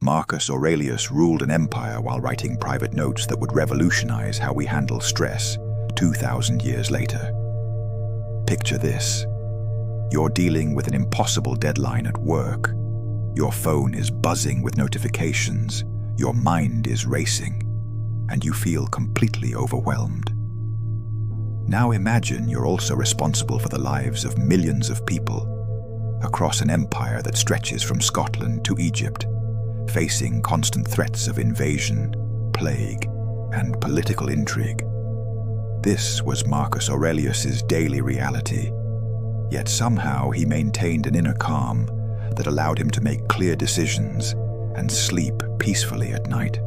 Marcus Aurelius ruled an empire while writing private notes that would revolutionize how we handle stress 2,000 years later. Picture this. You're dealing with an impossible deadline at work. Your phone is buzzing with notifications, your mind is racing, and you feel completely overwhelmed. Now imagine you're also responsible for the lives of millions of people across an empire that stretches from Scotland to Egypt, facing constant threats of invasion, plague, and political intrigue. This was Marcus Aurelius's daily reality, yet somehow he maintained an inner calm that allowed him to make clear decisions and sleep peacefully at night.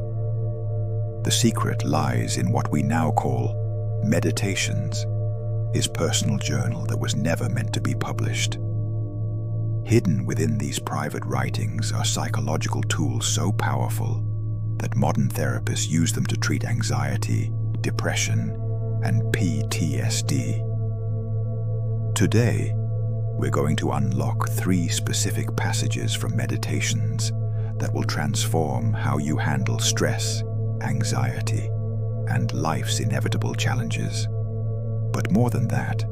The secret lies in what we now call Meditations, his personal journal that was never meant to be published. Hidden within these private writings are psychological tools so powerful that modern therapists use them to treat anxiety, depression, and PTSD. Today, we're going to unlock 3 specific passages from Meditations that will transform how you handle stress, anxiety, and life's inevitable challenges. But more than that,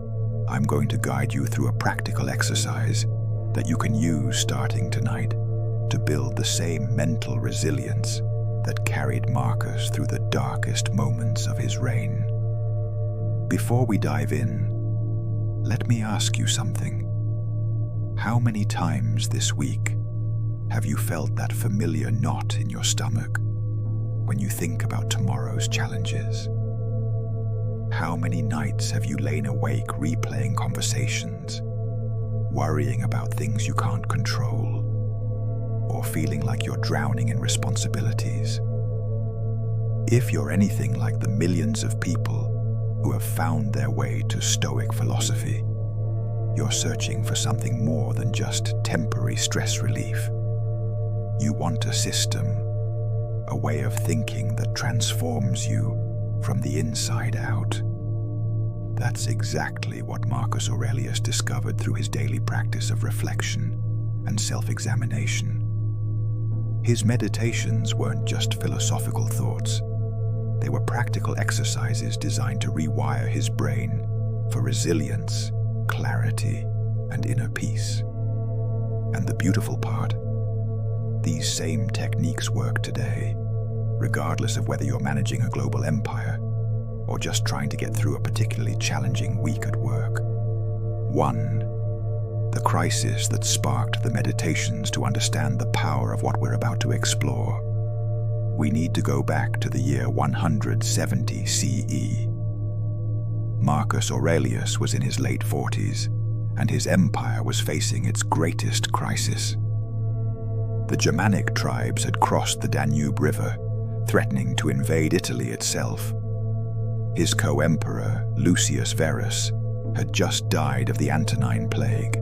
I'm going to guide you through a practical exercise that you can use starting tonight to build the same mental resilience that carried Marcus through the darkest moments of his reign. Before we dive in, let me ask you something. How many times this week have you felt that familiar knot in your stomach when you think about tomorrow's challenges? How many nights have you lain awake replaying conversations, worrying about things you can't control, or feeling like you're drowning in responsibilities? If you're anything like the millions of people who have found their way to Stoic philosophy, you're searching for something more than just temporary stress relief. You want a system, a way of thinking that transforms you from the inside out. That's exactly what Marcus Aurelius discovered through his daily practice of reflection and self-examination. His meditations weren't just philosophical thoughts. They were practical exercises designed to rewire his brain for resilience, clarity, and inner peace. And the beautiful part, these same techniques work today, regardless of whether you're managing a global empire or just trying to get through a particularly challenging week at work. 1. The crisis that sparked the Meditations to understand the power of what we're about to explore. We need to go back to the year 170 CE. Marcus Aurelius was in his late 40s, and his empire was facing its greatest crisis. The Germanic tribes had crossed the Danube River, threatening to invade Italy itself. His co-emperor, Lucius Verus, had just died of the Antonine Plague,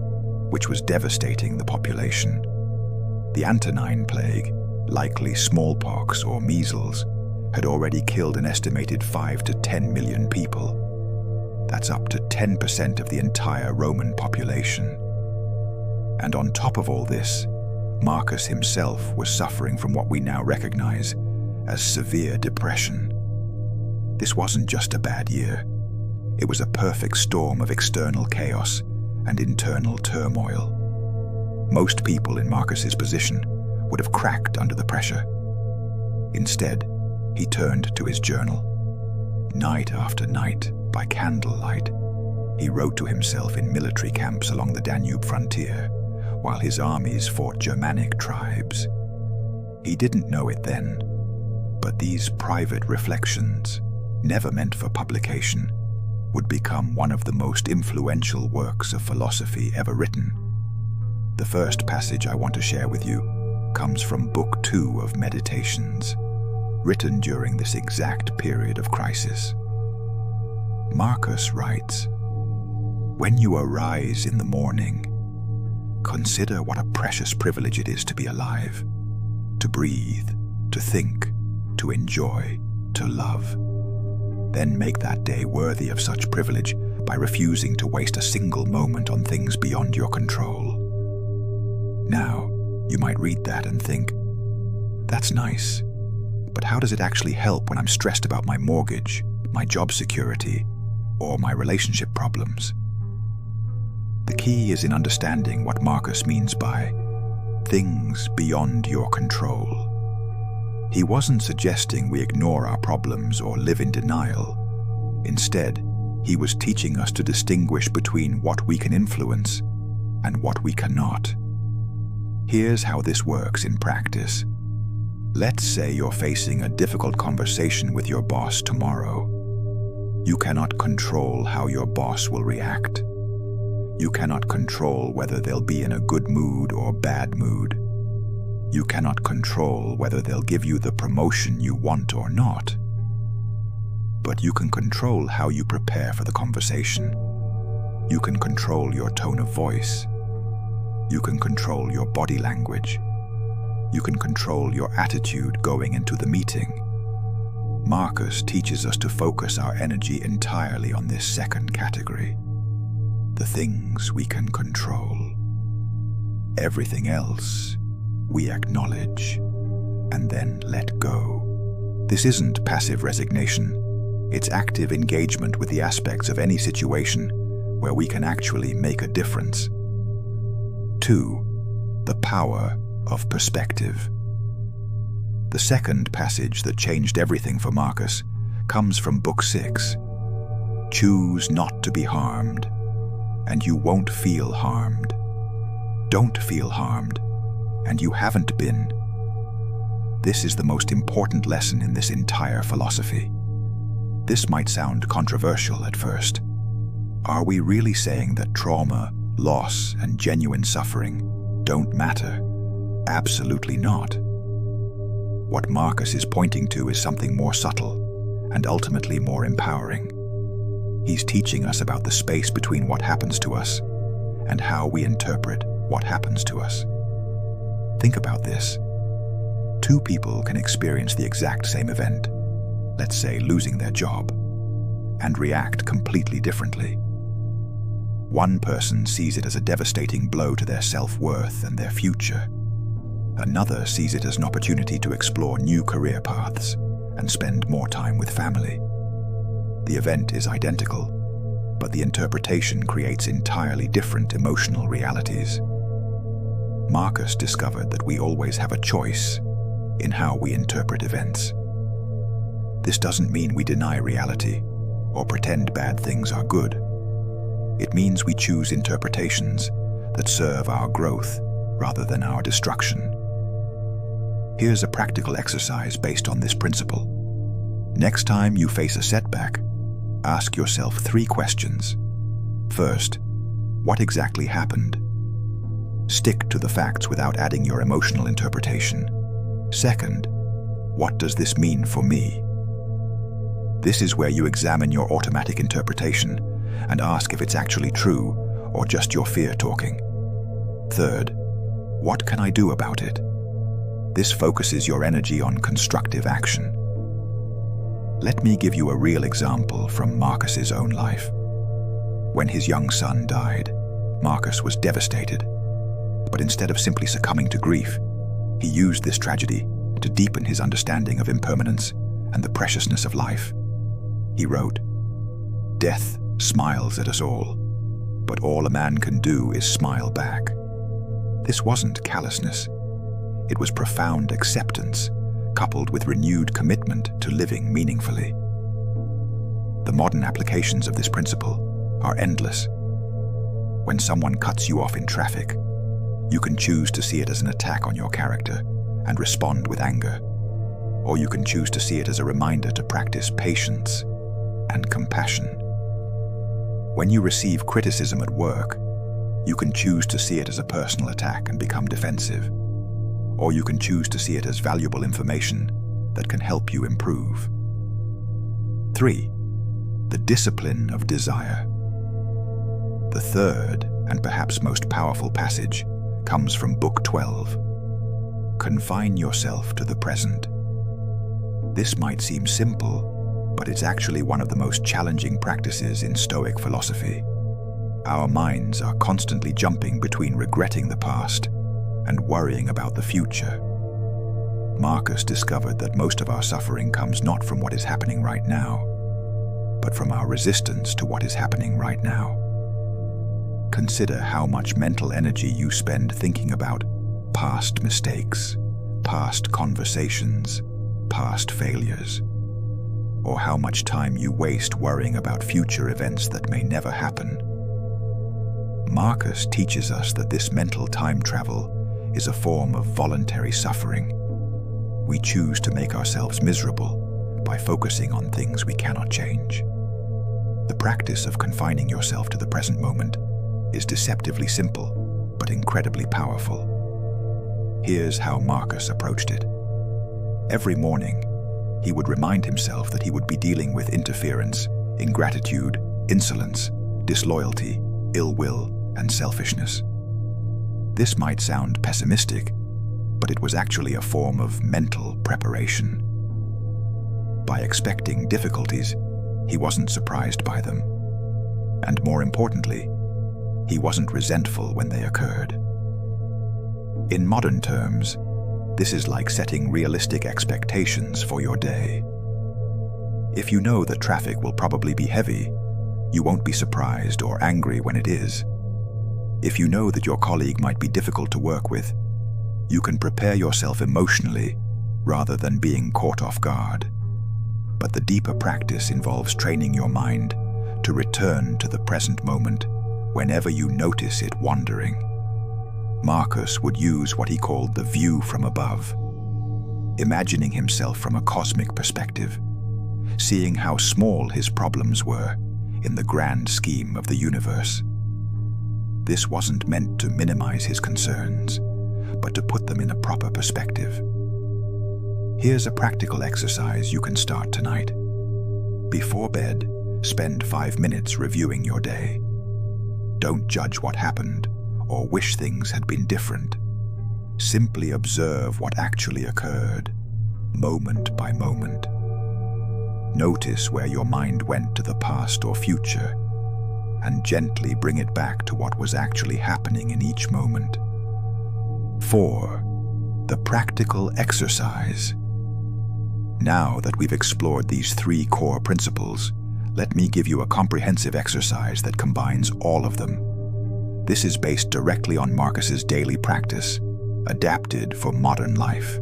which was devastating the population. The Antonine Plague, likely smallpox or measles, had already killed an estimated 5 to 10 million people. That's up to 10% of the entire Roman population. And on top of all this, Marcus himself was suffering from what we now recognize as severe depression. This wasn't just a bad year. It was a perfect storm of external chaos and internal turmoil. Most people in Marcus's position would have cracked under the pressure. Instead, he turned to his journal. Night after night, by candlelight, he wrote to himself in military camps along the Danube frontier, while his armies fought Germanic tribes. He didn't know it then, but these private reflections, never meant for publication, would become one of the most influential works of philosophy ever written. The first passage I want to share with you comes from Book 2 of Meditations, written during this exact period of crisis. Marcus writes, "When you arise in the morning, consider what a precious privilege it is to be alive, to breathe, to think, to enjoy, to love. Then make that day worthy of such privilege by refusing to waste a single moment on things beyond your control." Now, you might read that and think, That's nice. But how does it actually help when I'm stressed about my mortgage, my job security, or my relationship problems? The key is in understanding what Marcus means by things beyond your control. He wasn't suggesting we ignore our problems or live in denial. Instead, he was teaching us to distinguish between what we can influence and what we cannot. Here's how this works in practice. Let's say you're facing a difficult conversation with your boss tomorrow. You cannot control how your boss will react. You cannot control whether they'll be in a good mood or bad mood. You cannot control whether they'll give you the promotion you want or not. But you can control how you prepare for the conversation. You can control your tone of voice. You can control your body language. You can control your attitude going into the meeting. Marcus teaches us to focus our energy entirely on this second category, the things we can control. Everything else we acknowledge and then let go. This isn't passive resignation. It's active engagement with the aspects of any situation where we can actually make a difference. 2. The power of perspective. The second passage that changed everything for Marcus comes from Book 6. Choose not to be harmed, and you won't feel harmed. Don't feel harmed, and you haven't been. This is the most important lesson in this entire philosophy. This might sound controversial at first. Are we really saying that trauma, loss, and genuine suffering don't matter? Absolutely not. What Marcus is pointing to is something more subtle and ultimately more empowering. He's teaching us about the space between what happens to us and how we interpret what happens to us. Think about this. Two people can experience the exact same event, let's say losing their job, and react completely differently. One person sees it as a devastating blow to their self-worth and their future. Another sees it as an opportunity to explore new career paths and spend more time with family. The event is identical, but the interpretation creates entirely different emotional realities. Marcus discovered that we always have a choice in how we interpret events. This doesn't mean we deny reality or pretend bad things are good. It means we choose interpretations that serve our growth rather than our destruction. Here's a practical exercise based on this principle. Next time you face a setback, ask yourself 3 questions. First, what exactly happened? Stick to the facts without adding your emotional interpretation. Second, what does this mean for me? This is where you examine your automatic interpretation and ask if it's actually true or just your fear talking. Third, what can I do about it? This focuses your energy on constructive action. Let me give you a real example from Marcus's own life. When his young son died, Marcus was devastated. But instead of simply succumbing to grief, he used this tragedy to deepen his understanding of impermanence and the preciousness of life. He wrote, "Death smiles at us all, but all a man can do is smile back." This wasn't callousness. It was profound acceptance, coupled with renewed commitment to living meaningfully. The modern applications of this principle are endless. When someone cuts you off in traffic, you can choose to see it as an attack on your character and respond with anger, or you can choose to see it as a reminder to practice patience and compassion. When you receive criticism at work, you can choose to see it as a personal attack and become defensive, or you can choose to see it as valuable information that can help you improve. 3. The discipline of desire. The third, and perhaps most powerful passage, comes from Book 12. Confine yourself to the present. This might seem simple, but it's actually one of the most challenging practices in Stoic philosophy. Our minds are constantly jumping between regretting the past and worrying about the future. Marcus discovered that most of our suffering comes not from what is happening right now, but from our resistance to what is happening right now. Consider how much mental energy you spend thinking about past mistakes, past conversations, past failures, or how much time you waste worrying about future events that may never happen. Marcus teaches us that this mental time travel is a form of voluntary suffering. We choose to make ourselves miserable by focusing on things we cannot change. The practice of confining yourself to the present moment is deceptively simple, but incredibly powerful. Here's how Marcus approached it. Every morning, he would remind himself that he would be dealing with interference, ingratitude, insolence, disloyalty, ill will, and selfishness. This might sound pessimistic, but it was actually a form of mental preparation. By expecting difficulties, he wasn't surprised by them. And more importantly, he wasn't resentful when they occurred. In modern terms, this is like setting realistic expectations for your day. If you know that traffic will probably be heavy, you won't be surprised or angry when it is. If you know that your colleague might be difficult to work with, you can prepare yourself emotionally rather than being caught off guard. But the deeper practice involves training your mind to return to the present moment whenever you notice it wandering. Marcus would use what he called the view from above, imagining himself from a cosmic perspective, seeing how small his problems were in the grand scheme of the universe. This wasn't meant to minimize his concerns, but to put them in a proper perspective. Here's a practical exercise you can start tonight. Before bed, spend 5 minutes reviewing your day. Don't judge what happened or wish things had been different. Simply observe what actually occurred, moment by moment. Notice where your mind went to the past or future, and gently bring it back to what was actually happening in each moment. 4. The practical exercise. Now that we've explored these 3 core principles, let me give you a comprehensive exercise that combines all of them. This is based directly on Marcus's daily practice, adapted for modern life.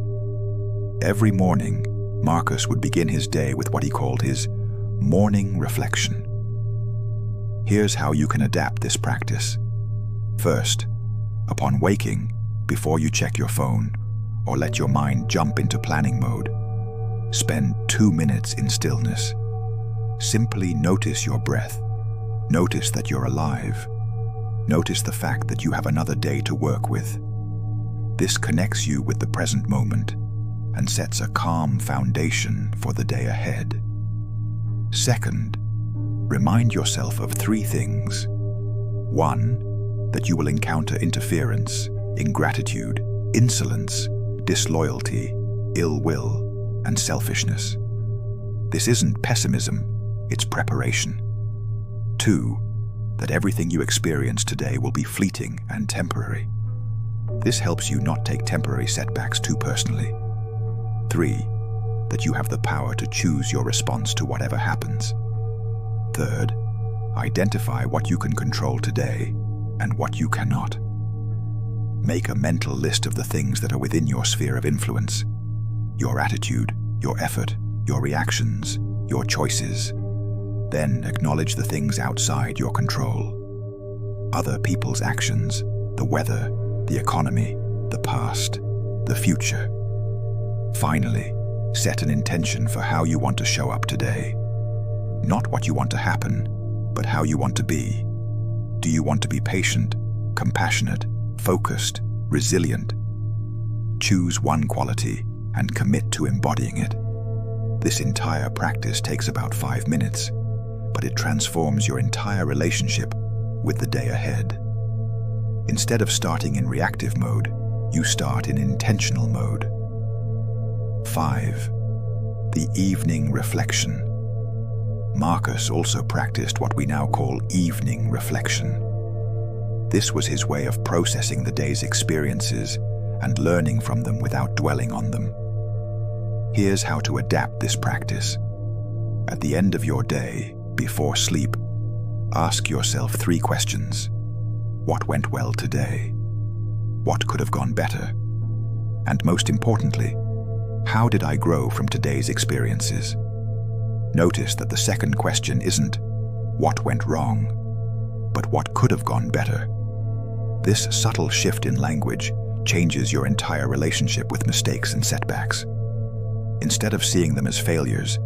Every morning, Marcus would begin his day with what he called his morning reflection. Here's how you can adapt this practice. First, upon waking, before you check your phone or let your mind jump into planning mode, spend 2 minutes in stillness. Simply notice your breath. Notice that you're alive. Notice the fact that you have another day to work with. This connects you with the present moment and sets a calm foundation for the day ahead. Second, remind yourself of 3 things. 1, that you will encounter interference, ingratitude, insolence, disloyalty, ill will, and selfishness. This isn't pessimism, it's preparation. 2, that everything you experience today will be fleeting and temporary. This helps you not take temporary setbacks too personally. 3, that you have the power to choose your response to whatever happens. Third, identify what you can control today and what you cannot. Make a mental list of the things that are within your sphere of influence: your attitude, your effort, your reactions, your choices. Then acknowledge the things outside your control: other people's actions, the weather, the economy, the past, the future. Finally, set an intention for how you want to show up today. Not what you want to happen, but how you want to be. Do you want to be patient, compassionate, focused, resilient? Choose one quality and commit to embodying it. This entire practice takes about 5 minutes, but it transforms your entire relationship with the day ahead. Instead of starting in reactive mode, you start in intentional mode. 5. The evening reflection. Marcus also practiced what we now call evening reflection. This was his way of processing the day's experiences and learning from them without dwelling on them. Here's how to adapt this practice. At the end of your day, before sleep, ask yourself 3 questions. What went well today? What could have gone better? And most importantly, how did I grow from today's experiences? Notice that the second question isn't what went wrong, but what could have gone better. This subtle shift in language changes your entire relationship with mistakes and setbacks. Instead of seeing them as failures,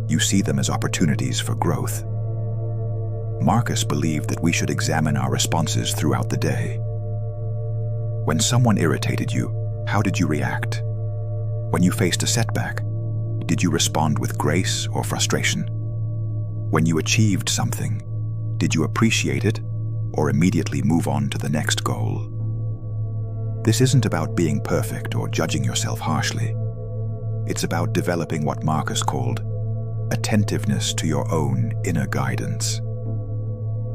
you see them as opportunities for growth. Marcus believed that we should examine our responses throughout the day. When someone irritated you, how did you react? When you faced a setback, did you respond with grace or frustration? When you achieved something, did you appreciate it or immediately move on to the next goal? This isn't about being perfect or judging yourself harshly. It's about developing what Marcus called attentiveness to your own inner guidance.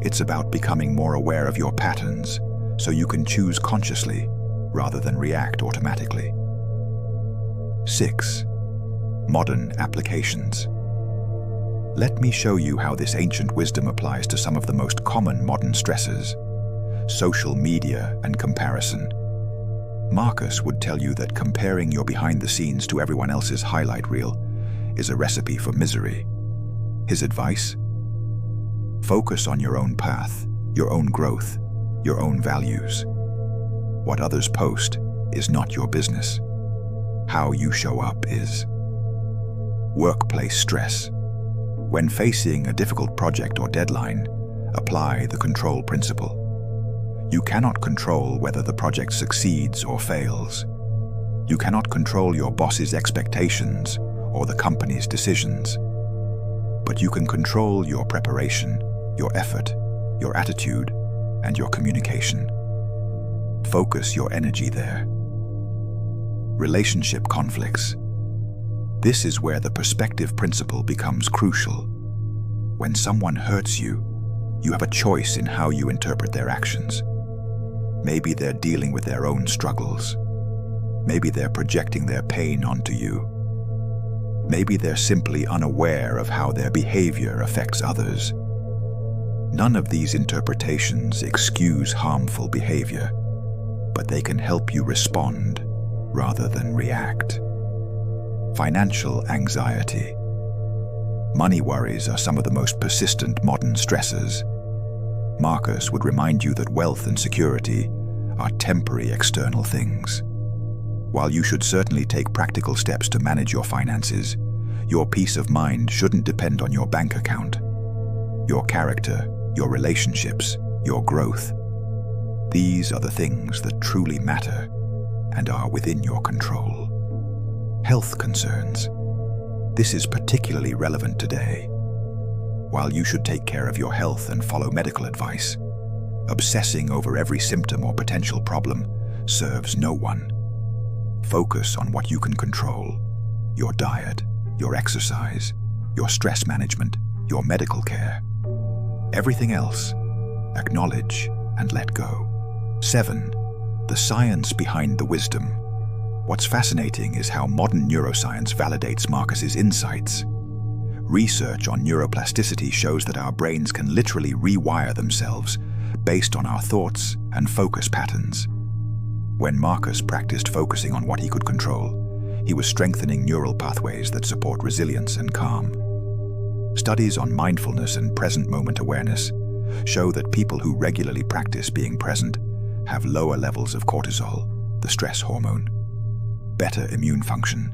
It's about becoming more aware of your patterns so you can choose consciously rather than react automatically. 6. Modern applications. Let me show you how this ancient wisdom applies to some of the most common modern stresses: social media and comparison. Marcus would tell you that comparing your behind the scenes to everyone else's highlight reel is a recipe for misery. His advice? Focus on your own path, your own growth, your own values. What others post is not your business. How you show up is. Workplace stress. When facing a difficult project or deadline, apply the control principle. You cannot control whether the project succeeds or fails. You cannot control your boss's expectations or the company's decisions. But you can control your preparation, your effort, your attitude, and your communication. Focus your energy there. Relationship conflicts. This is where the perspective principle becomes crucial. When someone hurts you, you have a choice in how you interpret their actions. Maybe they're dealing with their own struggles. Maybe they're projecting their pain onto you. Maybe they're simply unaware of how their behavior affects others. None of these interpretations excuse harmful behavior, but they can help you respond rather than react. Financial anxiety. Money worries are some of the most persistent modern stressors. Marcus would remind you that wealth and security are temporary external things. While you should certainly take practical steps to manage your finances, your peace of mind shouldn't depend on your bank account. Your character, your relationships, your growth. These are the things that truly matter and are within your control. Health concerns. This is particularly relevant today. While you should take care of your health and follow medical advice, obsessing over every symptom or potential problem serves no one. Focus on what you can control: your diet, your exercise, your stress management, your medical care. Everything else, acknowledge and let go. 7. The science behind the wisdom. What's fascinating is how modern neuroscience validates Marcus's insights. Research on neuroplasticity shows that our brains can literally rewire themselves based on our thoughts and focus patterns. When Marcus practiced focusing on what he could control, he was strengthening neural pathways that support resilience and calm. Studies on mindfulness and present moment awareness show that people who regularly practice being present have lower levels of cortisol, the stress hormone, better immune function,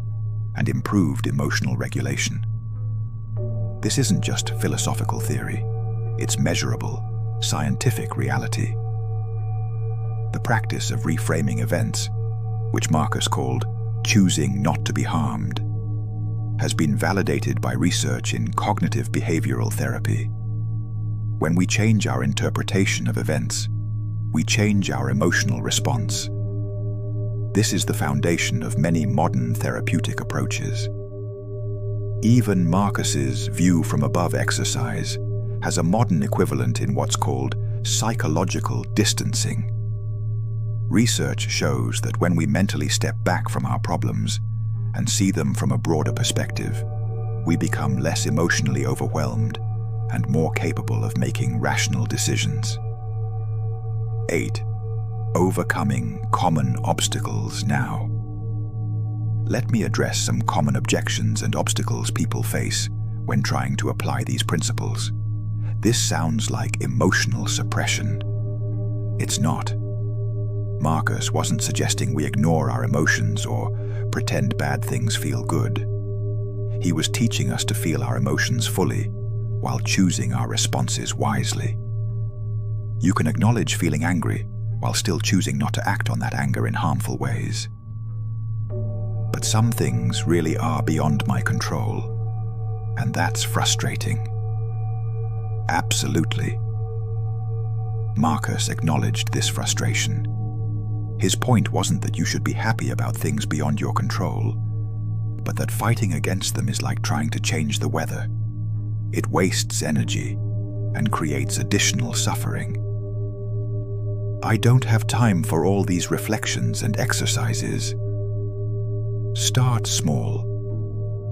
and improved emotional regulation. This isn't just philosophical theory, it's measurable, scientific reality. The practice of reframing events, which Marcus called choosing not to be harmed, has been validated by research in cognitive behavioral therapy. When we change our interpretation of events, we change our emotional response. This is the foundation of many modern therapeutic approaches. Even Marcus's view from above exercise has a modern equivalent in what's called psychological distancing. Research shows that when we mentally step back from our problems and see them from a broader perspective, we become less emotionally overwhelmed and more capable of making rational decisions. 8. Overcoming common obstacles now. Let me address some common objections and obstacles people face when trying to apply these principles. This sounds like emotional suppression. It's not. Marcus wasn't suggesting we ignore our emotions or pretend bad things feel good. He was teaching us to feel our emotions fully while choosing our responses wisely. You can acknowledge feeling angry while still choosing not to act on that anger in harmful ways. But some things really are beyond my control, and that's frustrating. Absolutely. Marcus acknowledged this frustration. His point wasn't that you should be happy about things beyond your control, but that fighting against them is like trying to change the weather. It wastes energy and creates additional suffering. I don't have time for all these reflections and exercises. Start small.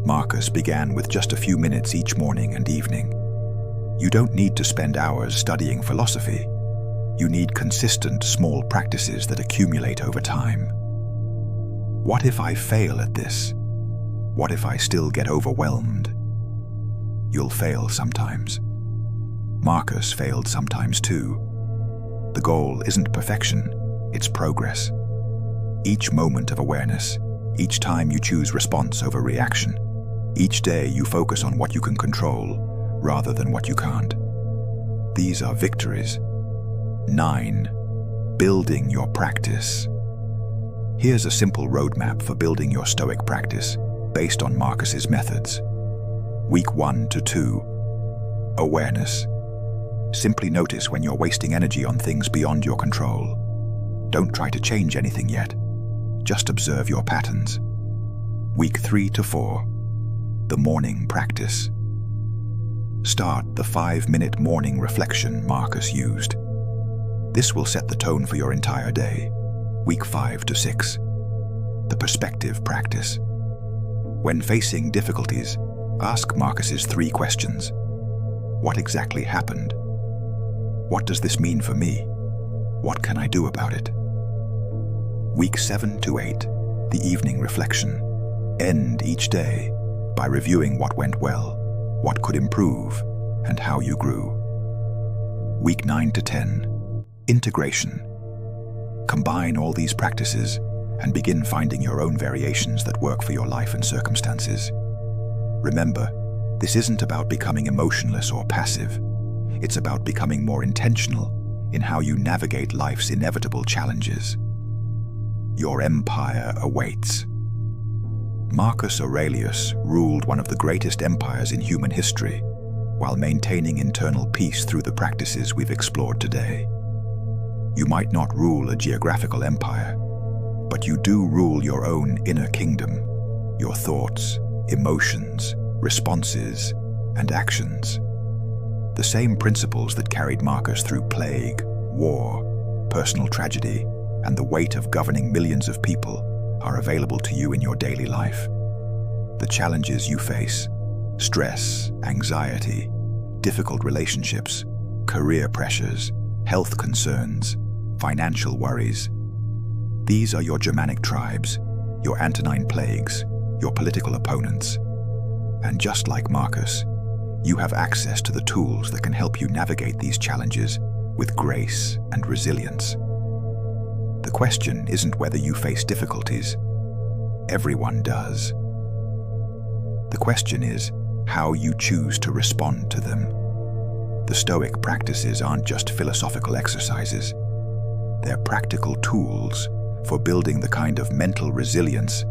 Marcus began with just a few minutes each morning and evening. You don't need to spend hours studying philosophy. You need consistent, small practices that accumulate over time. What if I fail at this? What if I still get overwhelmed? You'll fail sometimes. Marcus failed sometimes too. The goal isn't perfection, it's progress. Each moment of awareness, each time you choose response over reaction, each day you focus on what you can control rather than what you can't. These are victories. 9. Building your practice. Here's a simple roadmap for building your Stoic practice based on Marcus's methods. Week 1 to 2. Awareness. Simply notice when you're wasting energy on things beyond your control. Don't try to change anything yet. Just observe your patterns. Week 3 to 4. The morning practice. Start the 5-minute morning reflection Marcus used. This will set the tone for your entire day. Week 5 to 6. The perspective practice. When facing difficulties, ask Marcus's 3 questions. What exactly happened? What does this mean for me? What can I do about it? Week 7 to 8. The evening reflection. End each day by reviewing what went well, what could improve, and how you grew. Week 9 to 10. Integration. Combine all these practices and begin finding your own variations that work for your life and circumstances. Remember, this isn't about becoming emotionless or passive. It's about becoming more intentional in how you navigate life's inevitable challenges. Your empire awaits. Marcus Aurelius ruled one of the greatest empires in human history while maintaining internal peace through the practices we've explored today. You might not rule a geographical empire, but you do rule your own inner kingdom, your thoughts, emotions, responses, and actions. The same principles that carried Marcus through plague, war, personal tragedy, and the weight of governing millions of people are available to you in your daily life. The challenges you face, stress, anxiety, difficult relationships, career pressures, health concerns, financial worries. These are your Germanic tribes, your Antonine plagues, your political opponents. And just like Marcus, you have access to the tools that can help you navigate these challenges with grace and resilience. The question isn't whether you face difficulties. Everyone does. The question is how you choose to respond to them. The Stoic practices aren't just philosophical exercises. They're practical tools for building the kind of mental resilience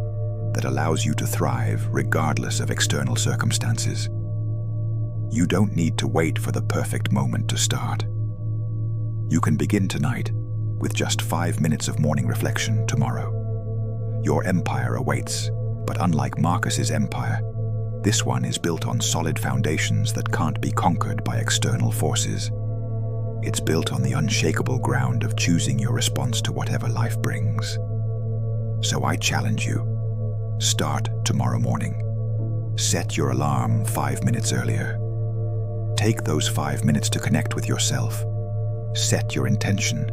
that allows you to thrive regardless of external circumstances. You don't need to wait for the perfect moment to start. You can begin tonight with just 5 minutes of morning reflection tomorrow. Your empire awaits, but unlike Marcus's empire, this one is built on solid foundations that can't be conquered by external forces. It's built on the unshakable ground of choosing your response to whatever life brings. So I challenge you. Start tomorrow morning. Set your alarm 5 minutes earlier. Take those 5 minutes to connect with yourself. Set your intention.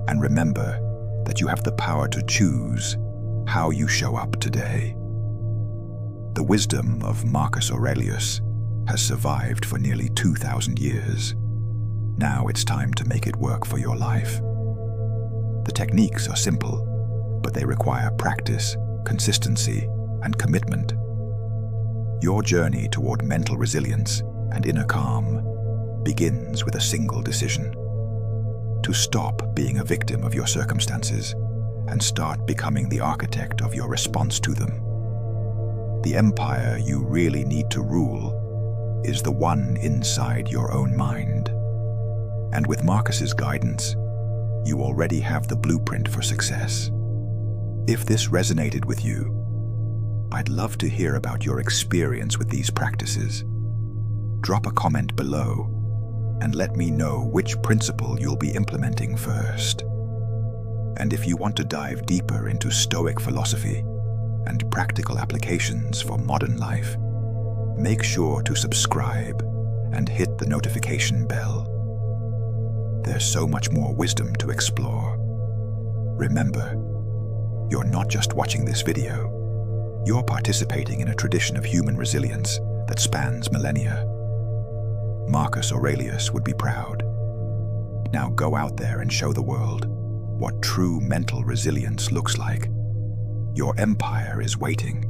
And remember that you have the power to choose how you show up today. The wisdom of Marcus Aurelius has survived for nearly 2,000 years. Now it's time to make it work for your life. The techniques are simple, but they require practice, consistency, and commitment. Your journey toward mental resilience and inner calm begins with a single decision: to stop being a victim of your circumstances and start becoming the architect of your response to them. The empire you really need to rule is the one inside your own mind. And with Marcus's guidance, you already have the blueprint for success. If this resonated with you, I'd love to hear about your experience with these practices. Drop a comment below and let me know which principle you'll be implementing first. And if you want to dive deeper into Stoic philosophy and practical applications for modern life, make sure to subscribe and hit the notification bell. There's so much more wisdom to explore. Remember, you're not just watching this video, you're participating in a tradition of human resilience that spans millennia. Marcus Aurelius would be proud. Now go out there and show the world what true mental resilience looks like. Your empire is waiting.